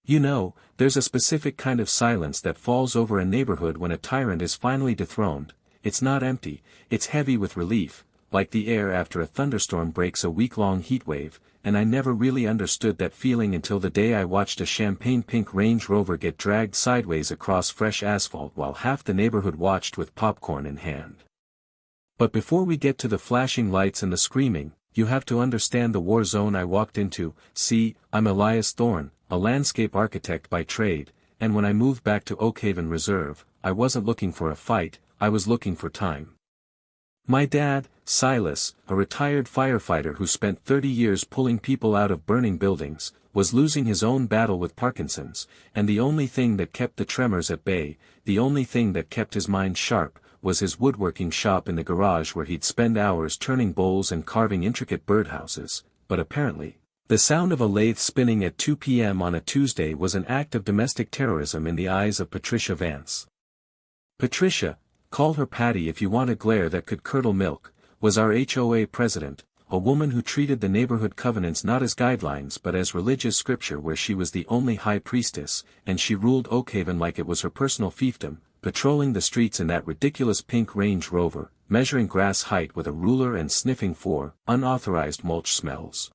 You know, there's a specific kind of silence that falls over a neighborhood when a tyrant is finally dethroned. It's not empty, it's heavy with relief, like the air after a thunderstorm breaks a week-long heatwave, and I never really understood that feeling until the day I watched a champagne-pink Range Rover get dragged sideways across fresh asphalt while half the neighborhood watched with popcorn in hand. But before we get to the flashing lights and the screaming, you have to understand the war zone I walked into. See, I'm Elias Thorne, a landscape architect by trade, and when I moved back to Oakhaven Reserve, I wasn't looking for a fight, I was looking for time. My dad, Silas, a retired firefighter who spent 30 years pulling people out of burning buildings, was losing his own battle with Parkinson's, and the only thing that kept the tremors at bay, the only thing that kept his mind sharp, was his woodworking shop in the garage where he'd spend hours turning bowls and carving intricate birdhouses, but apparently, the sound of a lathe spinning at 2 p.m. on a Tuesday was an act of domestic terrorism in the eyes of Patricia Vance. Patricia, call her Patty if you want a glare that could curdle milk, was our HOA president, a woman who treated the neighborhood covenants not as guidelines but as religious scripture where she was the only high priestess, and she ruled Oakhaven like it was her personal fiefdom, patrolling the streets in that ridiculous pink Range Rover, measuring grass height with a ruler and sniffing for unauthorized mulch smells.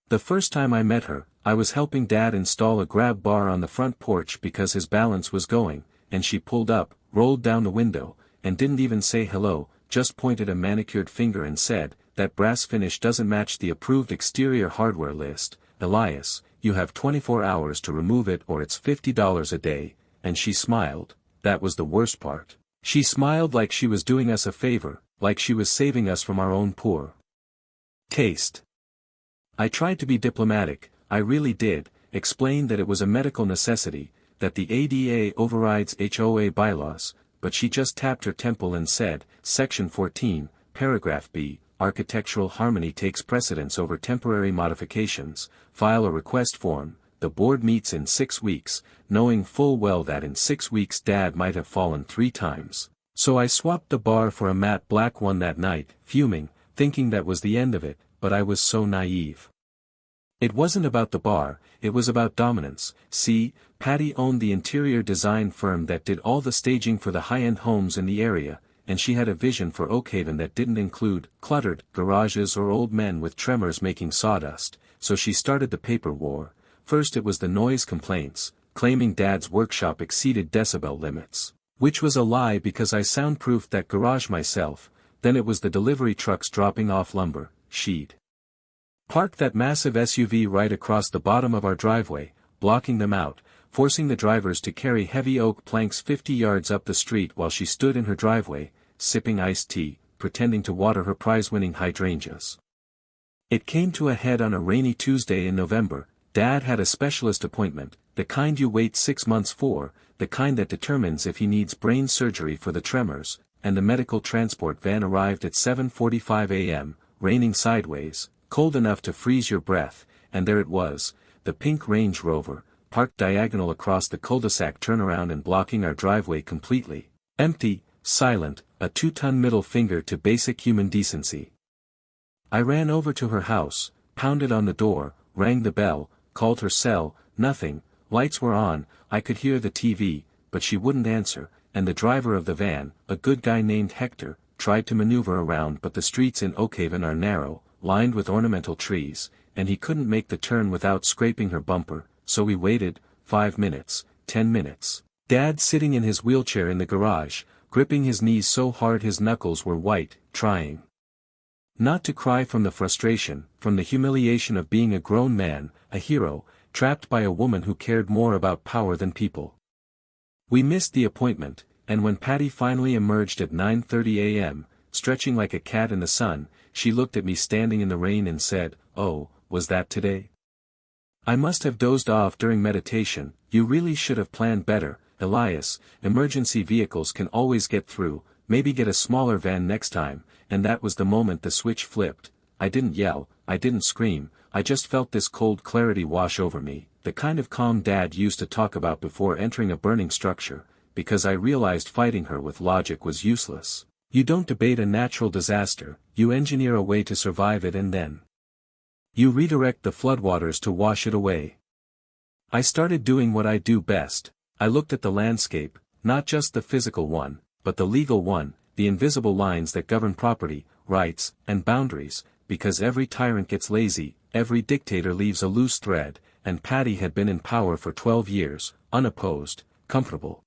The first time I met her, I was helping Dad install a grab bar on the front porch because his balance was going, and she pulled up, rolled down the window, and didn't even say hello, just pointed a manicured finger and said, "That brass finish doesn't match the approved exterior hardware list, Elias, you have 24 hours to remove it or it's $50 a day," and she smiled. That was the worst part. She smiled like she was doing us a favor, like she was saving us from our own poor taste. I tried to be diplomatic, I really did, explain that it was a medical necessity, that the ADA overrides HOA bylaws, but she just tapped her temple and said, Section 14, Paragraph B, architectural harmony takes precedence over temporary modifications, file a request form, the board meets in 6 weeks, knowing full well that in 6 weeks Dad might have fallen 3 times. So I swapped the bar for a matte black one that night, fuming, thinking that was the end of it, but I was so naive. It wasn't about the bar, it was about dominance. See, Patty owned the interior design firm that did all the staging for the high-end homes in the area, and she had a vision for Oakhaven that didn't include cluttered garages or old men with tremors making sawdust, so she started the paper war. First it was the noise complaints, claiming Dad's workshop exceeded decibel limits, which was a lie because I soundproofed that garage myself. Then it was the delivery trucks dropping off lumber. She'd parked that massive SUV right across the bottom of our driveway, blocking them out, forcing the drivers to carry heavy oak planks 50 yards up the street while she stood in her driveway, sipping iced tea, pretending to water her prize-winning hydrangeas. It came to a head on a rainy Tuesday in November. Dad had a specialist appointment, the kind you wait 6 months for, the kind that determines if he needs brain surgery for the tremors, and the medical transport van arrived at 7:45 a.m., raining sideways, cold enough to freeze your breath, and there it was, the pink Range Rover, parked diagonal across the cul-de-sac turnaround and blocking our driveway completely. Empty, silent, a 2-ton middle finger to basic human decency. I ran over to her house, pounded on the door, rang the bell, called her cell, nothing, lights were on, I could hear the TV, but she wouldn't answer, and the driver of the van, a good guy named Hector, tried to maneuver around but the streets in Oakhaven are narrow, lined with ornamental trees, and he couldn't make the turn without scraping her bumper, so we waited, 5 minutes, 10 minutes. Dad sitting in his wheelchair in the garage, gripping his knees so hard his knuckles were white, trying not to cry from the frustration, from the humiliation of being a grown man, a hero, trapped by a woman who cared more about power than people. We missed the appointment, and when Patty finally emerged at 9:30 a.m., stretching like a cat in the sun, she looked at me standing in the rain and said, "Oh, was that today? I must have dozed off during meditation. You really should have planned better, Elias. Emergency vehicles can always get through, maybe get a smaller van next time," and that was the moment the switch flipped. I didn't yell, I didn't scream, I just felt this cold clarity wash over me, the kind of calm Dad used to talk about before entering a burning structure, because I realized fighting her with logic was useless. You don't debate a natural disaster, you engineer a way to survive it and then you redirect the floodwaters to wash it away. I started doing what I do best. I looked at the landscape, not just the physical one, but the legal one, the invisible lines that govern property, rights, and boundaries, because every tyrant gets lazy, every dictator leaves a loose thread, and Patty had been in power for 12 years, unopposed, comfortable.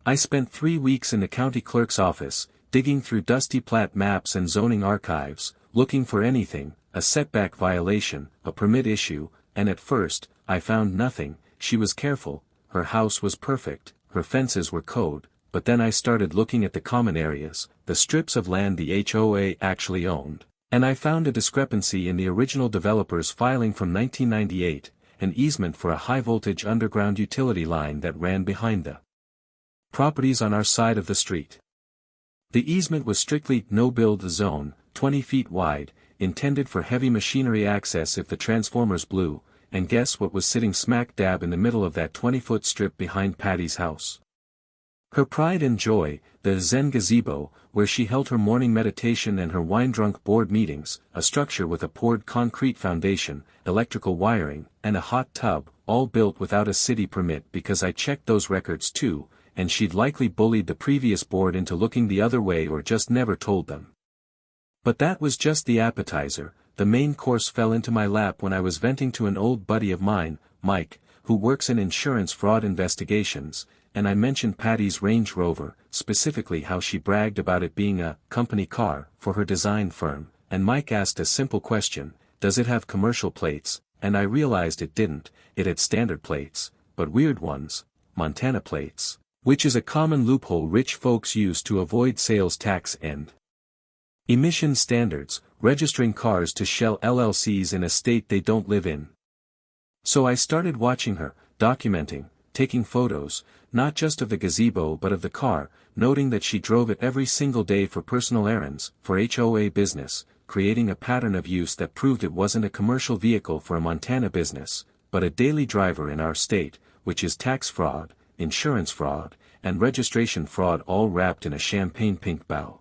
I spent 3 weeks in the county clerk's office, digging through dusty plat maps and zoning archives, looking for anything, a setback violation, a permit issue, and at first, I found nothing. She was careful, her house was perfect, her fences were code, but then I started looking at the common areas, the strips of land the HOA actually owned, and I found a discrepancy in the original developer's filing from 1998, an easement for a high-voltage underground utility line that ran behind the properties on our side of the street. The easement was strictly no-build zone, 20 feet wide, intended for heavy machinery access if the transformers blew, and guess what was sitting smack dab in the middle of that 20-foot strip behind Patty's house? Her pride and joy, the Zen gazebo, where she held her morning meditation and her wine-drunk board meetings, a structure with a poured concrete foundation, electrical wiring, and a hot tub, all built without a city permit because I checked those records too, and she'd likely bullied the previous board into looking the other way or just never told them. But that was just the appetizer. The main course fell into my lap when I was venting to an old buddy of mine, Mike, who works in insurance fraud investigations, and I mentioned Patty's Range Rover, specifically how she bragged about it being a company car for her design firm, and Mike asked a simple question, does it have commercial plates, and I realized it didn't. It had standard plates, but weird ones, Montana plates, which is a common loophole rich folks use to avoid sales tax and emission standards, registering cars to shell LLCs in a state they don't live in. So I started watching her, documenting, taking photos, not just of the gazebo but of the car, noting that she drove it every single day for personal errands, for HOA business, creating a pattern of use that proved it wasn't a commercial vehicle for a Montana business, but a daily driver in our state, which is tax fraud, insurance fraud, and registration fraud all wrapped in a champagne pink bow.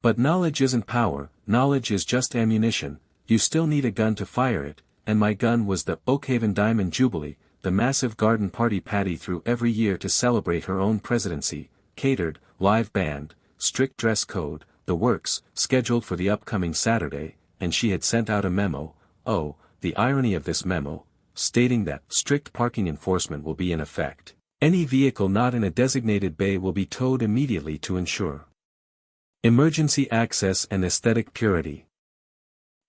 But knowledge isn't power, knowledge is just ammunition. You still need a gun to fire it, and my gun was the Oakhaven Diamond Jubilee, the massive garden party Patty threw every year to celebrate her own presidency, catered, live band, strict dress code, the works, scheduled for the upcoming Saturday, and she had sent out a memo, oh, the irony of this memo, stating that strict parking enforcement will be in effect. Any vehicle not in a designated bay will be towed immediately to ensure emergency access and aesthetic purity.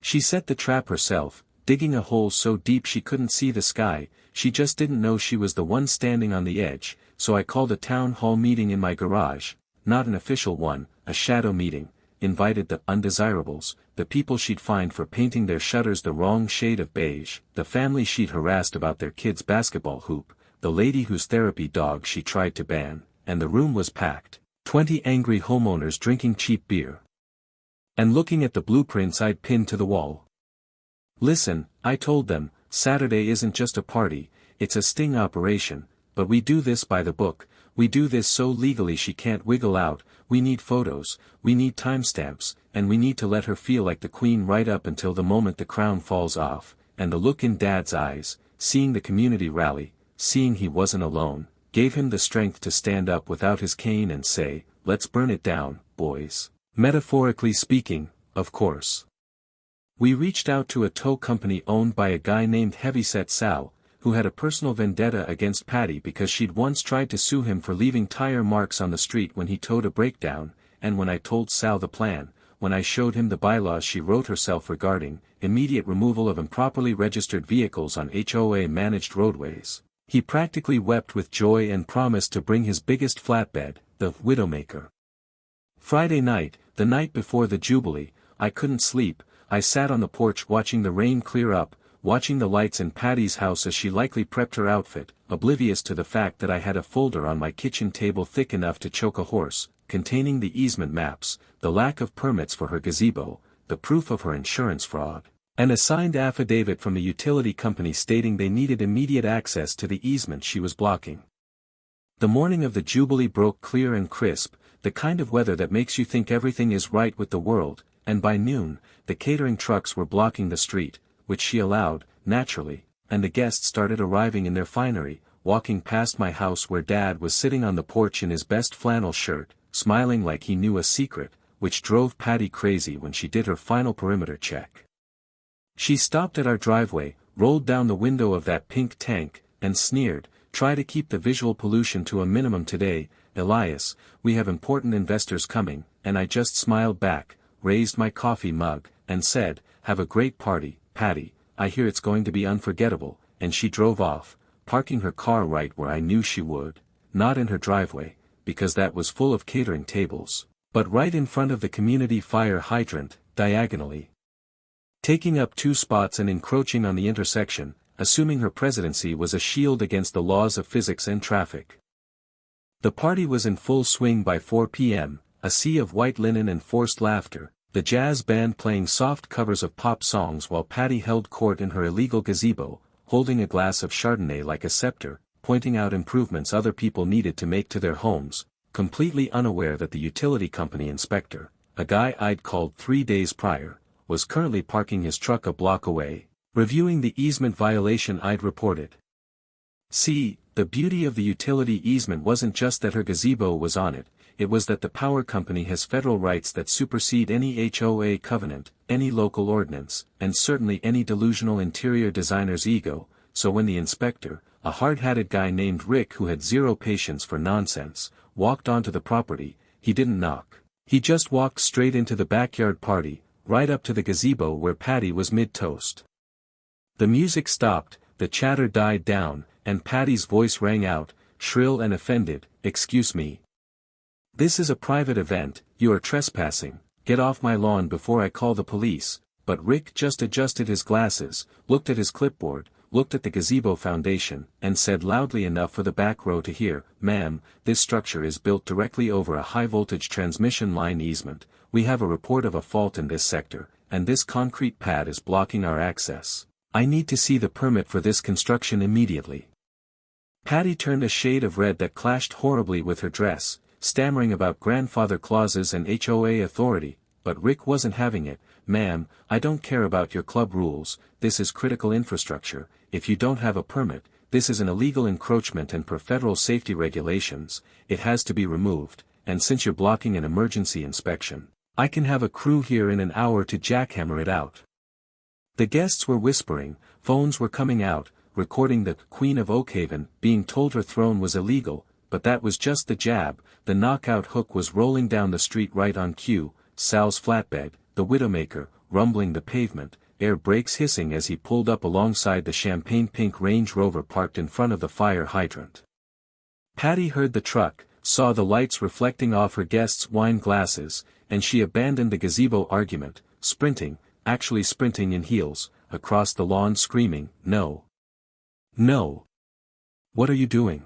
She set the trap herself, digging a hole so deep she couldn't see the sky. She just didn't know she was the one standing on the edge, so I called a town hall meeting in my garage, not an official one, a shadow meeting, invited the undesirables, the people she'd fined for painting their shutters the wrong shade of beige, the family she'd harassed about their kid's basketball hoop, the lady whose therapy dog she tried to ban, and the room was packed. 20 angry homeowners drinking cheap beer and looking at the blueprints I'd pinned to the wall. Listen, I told them, Saturday isn't just a party, it's a sting operation, but we do this by the book, we do this so legally she can't wiggle out, we need photos, we need timestamps, and we need to let her feel like the queen right up until the moment the crown falls off, and the look in Dad's eyes, seeing the community rally, seeing he wasn't alone, gave him the strength to stand up without his cane and say, let's burn it down, boys. Metaphorically speaking, of course. We reached out to a tow company owned by a guy named Heavyset Sal, who had a personal vendetta against Patty because she'd once tried to sue him for leaving tire marks on the street when he towed a breakdown, and when I told Sal the plan, when I showed him the bylaws she wrote herself regarding immediate removal of improperly registered vehicles on HOA-managed roadways, he practically wept with joy and promised to bring his biggest flatbed, the Widowmaker. Friday night, the night before the Jubilee, I couldn't sleep. I sat on the porch watching the rain clear up, watching the lights in Patty's house as she likely prepped her outfit, oblivious to the fact that I had a folder on my kitchen table thick enough to choke a horse, containing the easement maps, the lack of permits for her gazebo, the proof of her insurance fraud, and a signed affidavit from the utility company stating they needed immediate access to the easement she was blocking. The morning of the Jubilee broke clear and crisp, the kind of weather that makes you think everything is right with the world, and by noon, the catering trucks were blocking the street, which she allowed, naturally, and the guests started arriving in their finery, walking past my house where Dad was sitting on the porch in his best flannel shirt, smiling like he knew a secret, which drove Patty crazy when she did her final perimeter check. She stopped at our driveway, rolled down the window of that pink tank, and sneered, "Try to keep the visual pollution to a minimum today, Elias, we have important investors coming," and I just smiled back, raised my coffee mug, and said, "Have a great party, Patty, I hear it's going to be unforgettable," and she drove off, parking her car right where I knew she would, not in her driveway, because that was full of catering tables, but right in front of the community fire hydrant, diagonally. Taking up 2 spots and encroaching on the intersection, assuming her presidency was a shield against the laws of physics and traffic. The party was in full swing by 4 p.m., a sea of white linen and forced laughter, the jazz band playing soft covers of pop songs while Patty held court in her illegal gazebo, holding a glass of Chardonnay like a scepter, pointing out improvements other people needed to make to their homes, completely unaware that the utility company inspector, a guy I'd called 3 days prior, was currently parking his truck a block away, reviewing the easement violation I'd reported. See, the beauty of the utility easement wasn't just that her gazebo was on it, it was that the power company has federal rights that supersede any HOA covenant, any local ordinance, and certainly any delusional interior designer's ego, so when the inspector, a hard-hatted guy named Rick who had zero patience for nonsense, walked onto the property, he didn't knock. He just walked straight into the backyard party, right up to the gazebo where Patty was mid-toast. The music stopped, the chatter died down, and Patty's voice rang out, shrill and offended, "Excuse me. This is a private event, you are trespassing, get off my lawn before I call the police," but Rick just adjusted his glasses, looked at his clipboard, looked at the gazebo foundation, and said loudly enough for the back row to hear, "Ma'am, this structure is built directly over a high-voltage transmission line easement, we have a report of a fault in this sector, and this concrete pad is blocking our access. I need to see the permit for this construction immediately." Patty turned a shade of red that clashed horribly with her dress, stammering about grandfather clauses and HOA authority, but Rick wasn't having it. "Ma'am, I don't care about your club rules, this is critical infrastructure, if you don't have a permit, this is an illegal encroachment and per federal safety regulations, it has to be removed, and since you're blocking an emergency inspection, I can have a crew here in an hour to jackhammer it out." The guests were whispering, phones were coming out, recording the Queen of Oakhaven being told her throne was illegal, but that was just the jab, the knockout hook was rolling down the street right on cue, Sal's flatbed, the Widowmaker, rumbling the pavement, air brakes hissing as he pulled up alongside the champagne-pink Range Rover parked in front of the fire hydrant. Patty heard the truck, saw the lights reflecting off her guests' wine glasses, and she abandoned the gazebo argument, sprinting, actually sprinting in heels, across the lawn screaming, "No! No! What are you doing?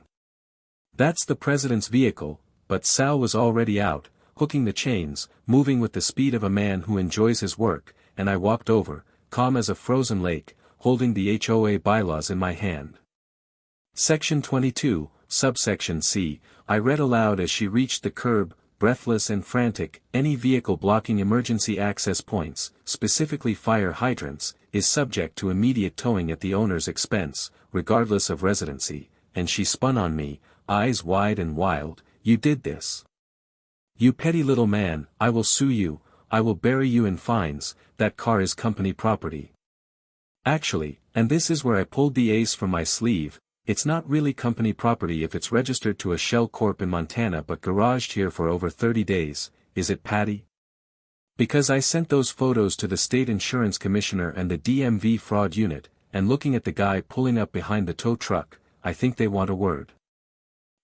That's the president's vehicle," but Sal was already out, hooking the chains, moving with the speed of a man who enjoys his work, and I walked over, calm as a frozen lake, holding the HOA bylaws in my hand. Section 22, subsection C, I read aloud as she reached the curb, breathless and frantic, "Any vehicle blocking emergency access points, specifically fire hydrants, is subject to immediate towing at the owner's expense, regardless of residency," and she spun on me, eyes wide and wild, "You did this. You petty little man, I will sue you, I will bury you in fines, that car is company property. Actually, and this is where I pulled the ace from my sleeve, it's not really company property if it's registered to a shell corp in Montana but garaged here for over 30 days, is it, Patty? Because I sent those photos to the state insurance commissioner and the DMV fraud unit, and looking at the guy pulling up behind the tow truck, I think they want a word."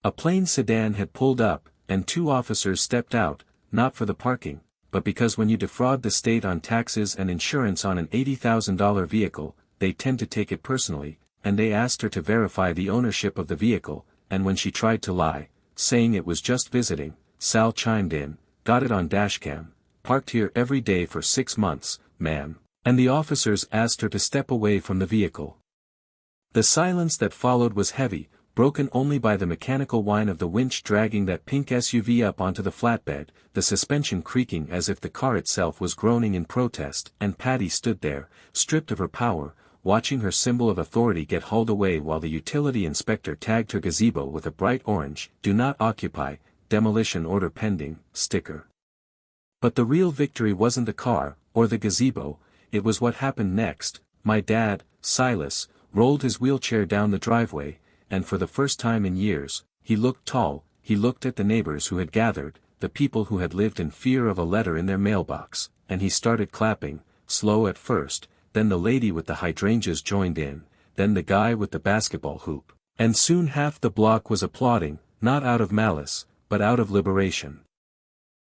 A plain sedan had pulled up, and 2 officers stepped out, not for the parking, but because when you defraud the state on taxes and insurance on an $80,000 vehicle, they tend to take it personally, and they asked her to verify the ownership of the vehicle, and when she tried to lie, saying it was just visiting, Sal chimed in, "Got it on dashcam, parked here every day for 6 months, ma'am," and the officers asked her to step away from the vehicle. The silence that followed was heavy, broken only by the mechanical whine of the winch dragging that pink SUV up onto the flatbed, the suspension creaking as if the car itself was groaning in protest, and Patty stood there, stripped of her power, watching her symbol of authority get hauled away while the utility inspector tagged her gazebo with a bright orange, "Do not occupy, demolition order pending," sticker. But the real victory wasn't the car, or the gazebo, it was what happened next. My dad, Silas, rolled his wheelchair down the driveway, and for the first time in years, he looked tall. He looked at the neighbors who had gathered, the people who had lived in fear of a letter in their mailbox, and he started clapping, slow at first, then the lady with the hydrangeas joined in, then the guy with the basketball hoop, and soon half the block was applauding, not out of malice, but out of liberation.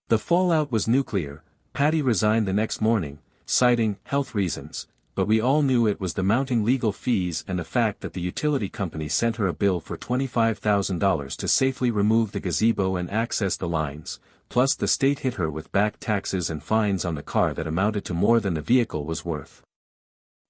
The fallout was nuclear. Patty resigned the next morning, citing health reasons, but we all knew it was the mounting legal fees and the fact that the utility company sent her a bill for $25,000 to safely remove the gazebo and access the lines, plus the state hit her with back taxes and fines on the car that amounted to more than the vehicle was worth.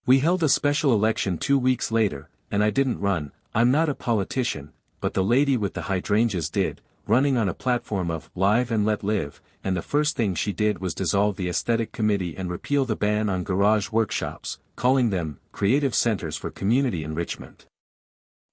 We held a special election 2 weeks later, and I didn't run. I'm not a politician, but the lady with the hydrangeas did, running on a platform of "Live and Let Live," and the first thing she did was dissolve the aesthetic committee and repeal the ban on garage workshops, calling them creative centers for community enrichment.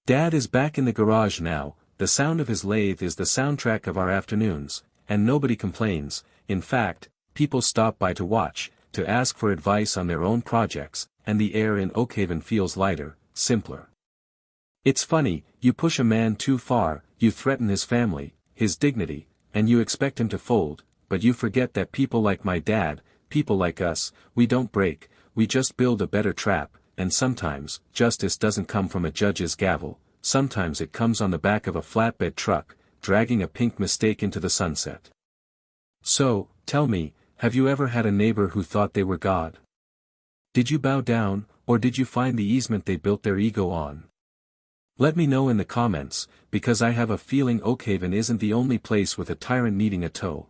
Dad is back in the garage now. The sound of his lathe is the soundtrack of our afternoons, and nobody complains. In fact, people stop by to watch, to ask for advice on their own projects, and the air in Oakhaven feels lighter, simpler. It's funny, you push a man too far, you threaten his family, his dignity, and you expect him to fold, but you forget that people like my dad, people like us, we don't break, we just build a better trap, and sometimes, justice doesn't come from a judge's gavel, sometimes it comes on the back of a flatbed truck, dragging a pink mistake into the sunset. So, tell me, have you ever had a neighbor who thought they were God? Did you bow down, or did you find the easement they built their ego on? Let me know in the comments, because I have a feeling Oakhaven isn't the only place with a tyrant needing a toe.